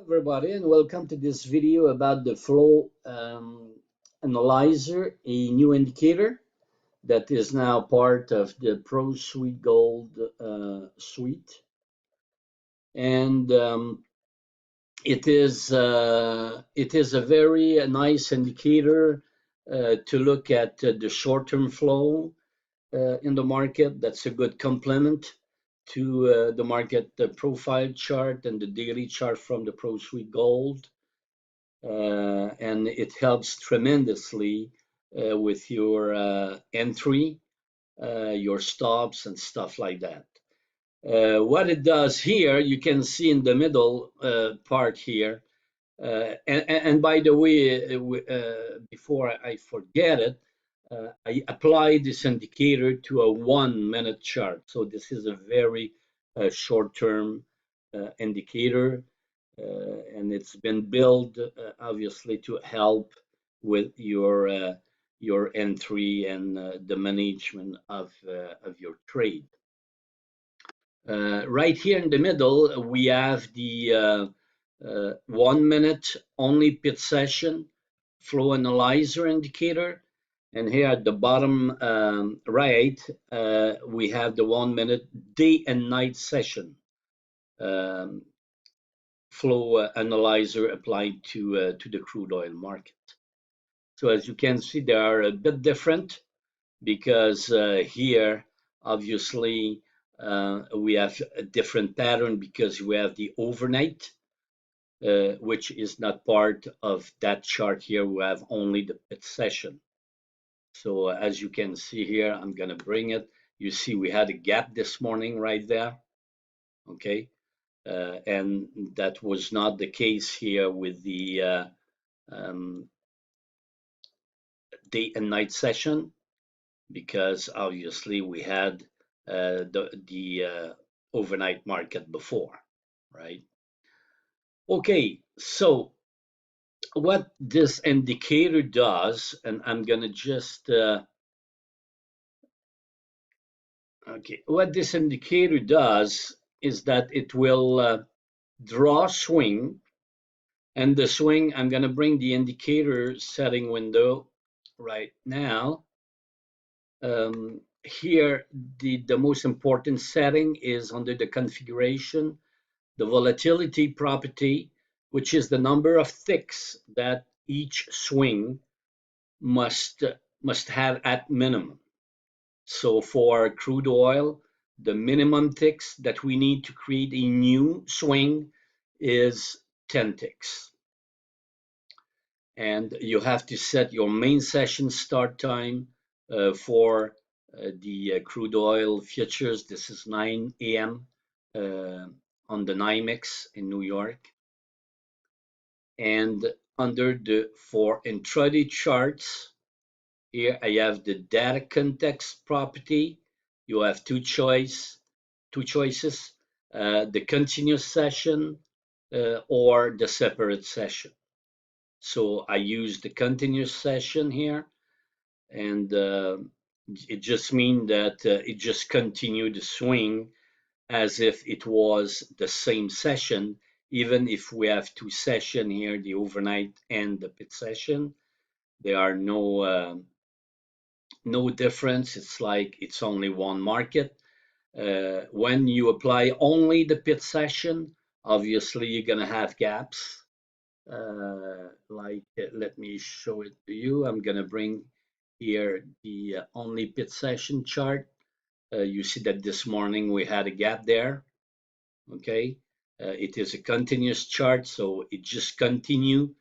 everybody, and welcome to this video about the Flow Analyzer, a new indicator that is now part of the Pro Suite Gold suite. And it is a very nice indicator to look at the short-term flow in the market. That's a good complement to the market profile chart and the daily chart from the Pro Suite Gold. And it helps tremendously with your entry, your stops, and stuff like that. What it does here, you can see in the middle part here. And by the way, before I forget it, I apply this indicator to a 1-minute chart. So this is a very short-term indicator. And it's been built obviously to help with your entry and the management of your trade. Right here in the middle, we have the 1-minute only pit session flow analyzer indicator. And here at the bottom right, we have the 1-minute day and night session flow analyzer applied to the crude oil market. So as you can see, they are a bit different because here, obviously, we have a different pattern because we have the overnight, which is not part of that chart here. We have only the pit session. So as you can see here, I'm going to bring it. You see we had a gap this morning right there. Okay. And that was not the case here with the day and night session, because obviously we had the overnight market before, right? Okay, so what this indicator does, and I'm gonna just okay, what this indicator does is that it will draw swing, and the swing, I'm going to bring the indicator setting window right now. Here, the most important setting is under the configuration, the volatility property, which is the number of ticks that each swing must have at minimum. So for crude oil, the minimum ticks that we need to create a new swing is 10 ticks. And you have to set your main session start time for the crude oil futures. This is 9 a.m. On the NYMEX in New York. And under the for intraday charts, here I have the data context property. You have two choices, the continuous session or the separate session. So I use the continuous session here, and it just means that it just continued to swing as if it was the same session, even if we have two sessions here, the overnight and the pit session. There are no difference. It's like it's only one market. When you apply only the pit session, obviously you're gonna have gaps. Let me show it to you. I'm gonna bring here the only pit session chart. You see that this morning we had a gap there. Okay, it is a continuous chart, so it just continue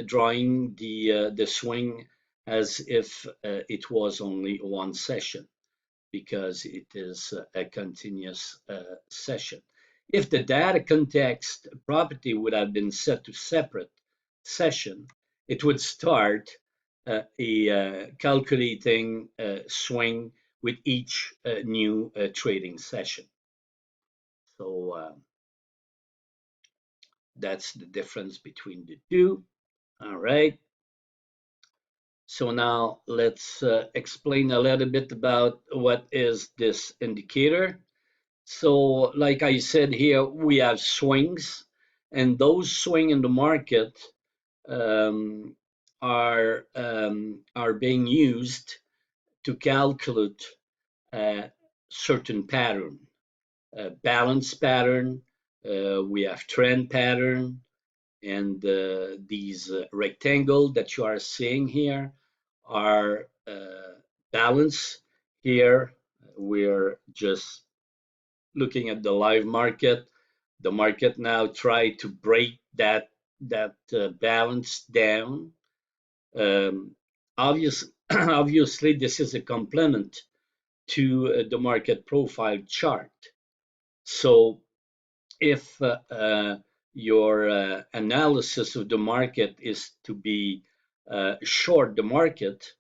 drawing the swing as if it was only one session, because it is a continuous session. If the data context property would have been set to separate session, it would start calculating swing with each new trading session. So that's the difference between the two. All right. So now let's explain a little bit about what is this indicator. So like I said here, we have swings, And those swing in the market um, are being used to calculate a certain pattern, a balance pattern. We have trend pattern, and these rectangle that you are seeing here are balance. Here we're just looking at the live market. The market now try to break that balance down. Um, obviously, this is a complement to the market profile chart. So if your analysis of the market is to be short the market,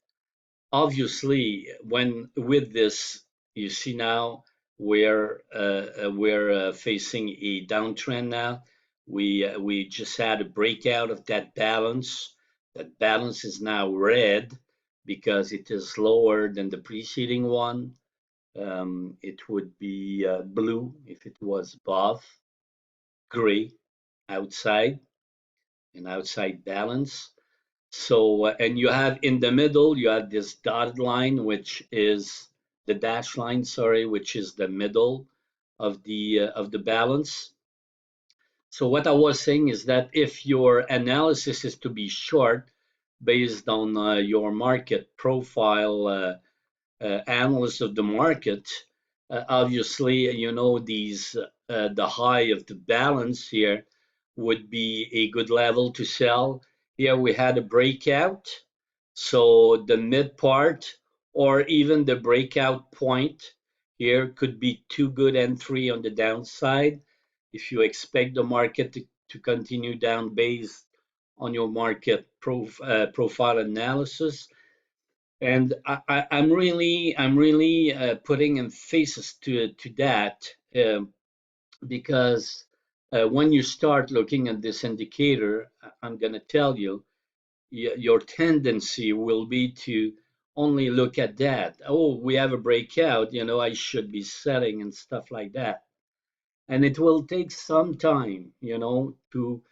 obviously, when with this, you see now we're facing a downtrend now. We just had a breakout of that balance. That balance is now red because it is lower than the preceding one. It would be blue if it was above, gray outside, an outside balance. So, and you have in the middle, you have this dotted line, which is the dash line, sorry, which is the middle of the balance. So what I was saying is that if your analysis is to be short based on your market profile analyst of the market, obviously, you know, the high of the balance here would be a good level to sell. Here we had a breakout. So the mid part or even the breakout point here could be two good entry on the downside if you expect the market to continue down based on your market profile analysis. And I'm really putting emphasis to that because when you start looking at this indicator, I'm going to tell you your tendency will be to only look at that. Oh, we have a breakout, you know, I should be selling and stuff like that. And it will take some time, you know, to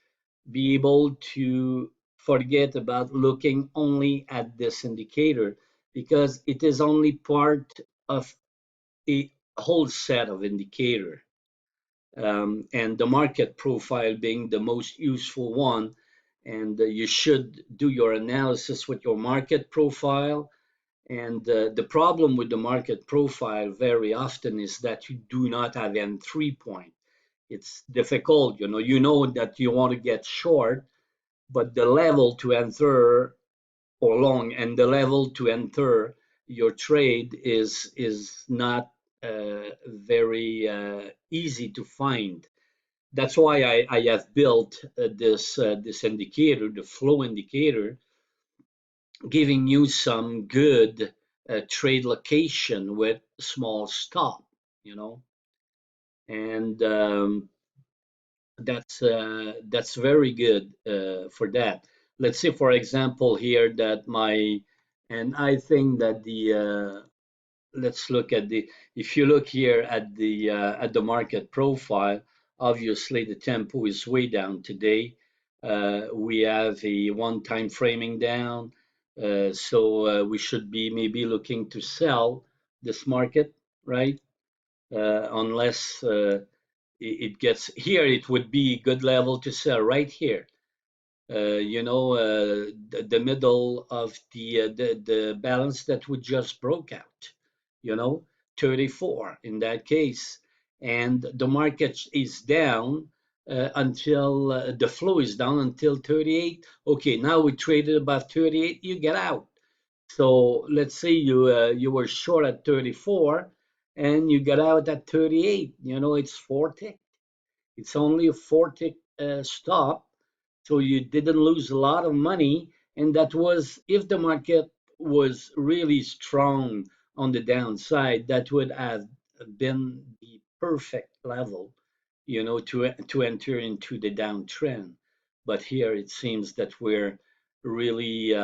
be able to forget about looking only at this indicator because it is only part of a whole set of indicator. And the market profile being the most useful one. And you should do your analysis with your market profile. And the problem with the market profile very often is that you do not have entry point. It's difficult, you know that you want to get short, but the level to enter or long and the level to enter your trade is not very easy to find. That's why I have built this indicator, the flow indicator, giving you some good trade location with small stop, you know, and that's very good for that. Let's say, for example, here that and I think that let's look at if you look here at the market profile, obviously the tempo is way down today. We have a one time framing down, so we should be maybe looking to sell this market, right? Unless it gets here, it would be a good level to sell right here. The middle of the balance that we just broke out, you know, 34 in that case. And the market is down until the flow is down until 38. Okay, now we traded above 38, you get out. So let's say you were short at 34 and you got out at 38. You know, it's 4 tick. It's only a 4 tick stop, so you didn't lose a lot of money. And that was if the market was really strong on the downside, that would have been the perfect level, to enter into the downtrend. But here it seems that we're really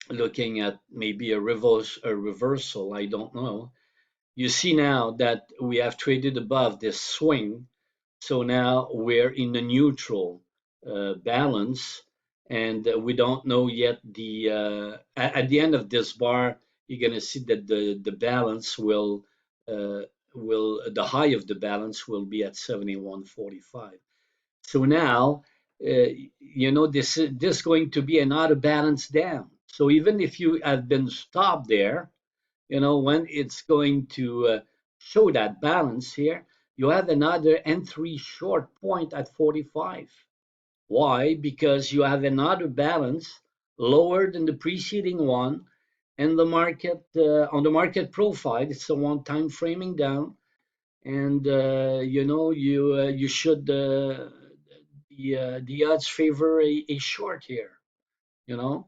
looking at maybe a reversal. I don't know. You see now that we have traded above this swing. So now we're in a neutral balance, and we don't know yet at the end of this bar, you're going to see that the balance will the high of the balance will be at 71.45. So now, this is going to be another balance down. So even if you have been stopped there, when it's going to show that balance here, you have another entry short point at 45. Why? Because you have another balance lower than the preceding one, and the market on the market profile, it's a one time framing down, and you should the odds favor a short here, you know.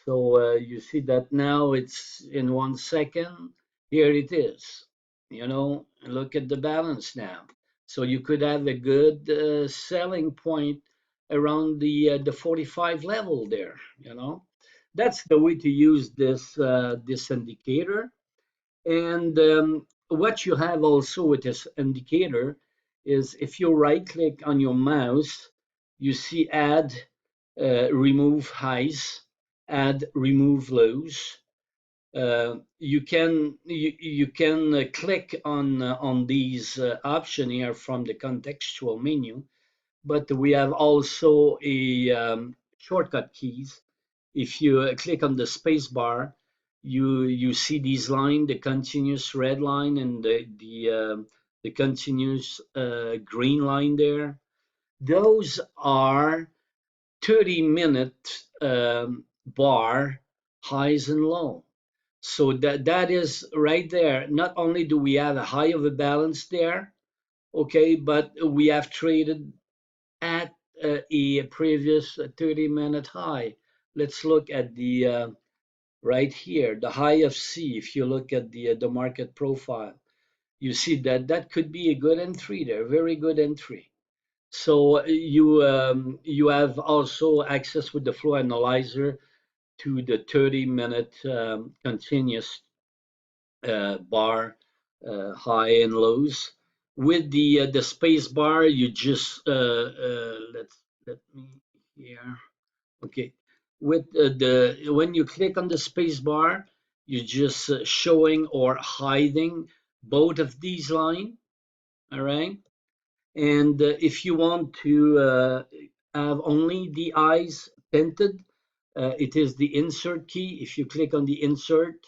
So you see that now it's in 1 second. Here it is. Look at the balance now. So you could have a good selling point around the 45 level there. That's the way to use this indicator. And what you have also with this indicator is if you right click on your mouse, you see add, remove highs, add, remove lows. You can click on these option here from the contextual menu, but we have also a shortcut keys. If you click on the space bar, you see these line, the continuous red line and the continuous green line there. Those are 30-minute bar highs and low. So that is right there. Not only do we have a high of a balance there, okay, but we have traded at a previous 30-minute high. Let's look at the right here, the high of C. If you look at the market profile, you see that that could be a good entry there, very good entry. So you have also access with the flow analyzer to the 30-minute continuous bar high and lows. With the space bar, you just let me here. Okay, with the when you click on the space bar, you're just showing or hiding both of these lines. All right, and if you want to have only the eyes tinted, it is the insert key. If you click on the insert,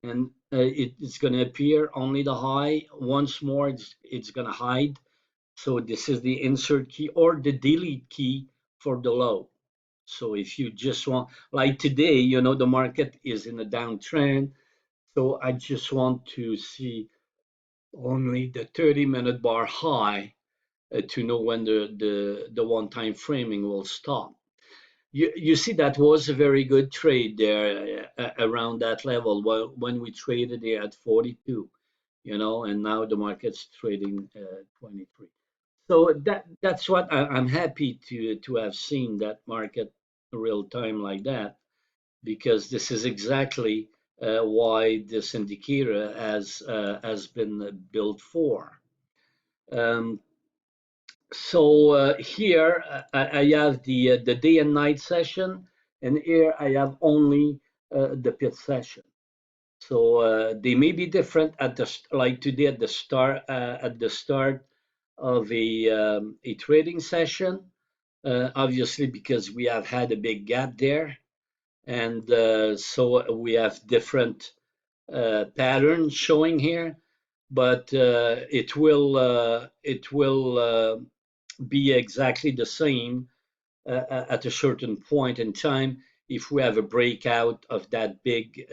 and it's going to appear only the high. Once more, it's going to hide. So this is the insert key or the delete key for the low. So if you just want, like today, the market is in a downtrend. So I just want to see only the 30-minute bar high to know when the one-time framing will stop. You see that was a very good trade there around that level when we traded there at 42, and now the market's trading 23. So that's what I'm happy to have seen that market real time like that, because this is exactly why this indicator has been built for. Um, so here I have the day and night session, and here I have only the pit session. So they may be different at like today at the start of a trading session, obviously because we have had a big gap there, and so we have different patterns showing here, but it will be exactly the same at a certain point in time if we have a breakout of that big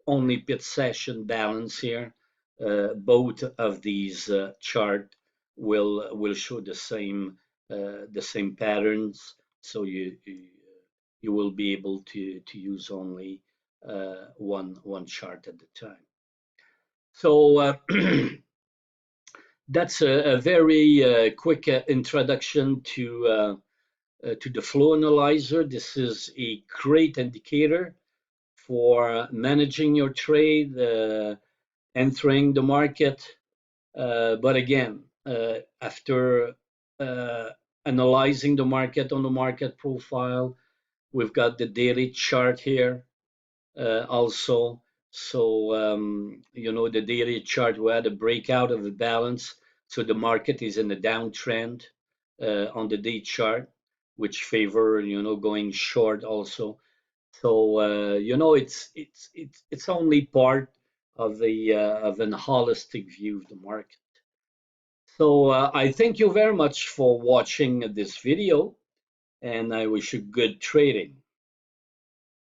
only pit session balance here. Both of these chart will show the same patterns, so you will be able to use only one chart at the time. So that's a very quick introduction to the flow analyzer. This is a great indicator for managing your trade, entering the market. But again, after analyzing the market on the market profile. We've got the daily chart here also. So, the daily chart, we had a breakout of the balance. So the market is in a downtrend on the day chart, which favor, going short also. So, it's only part of an holistic view of the market. So I thank you very much for watching this video, and I wish you good trading.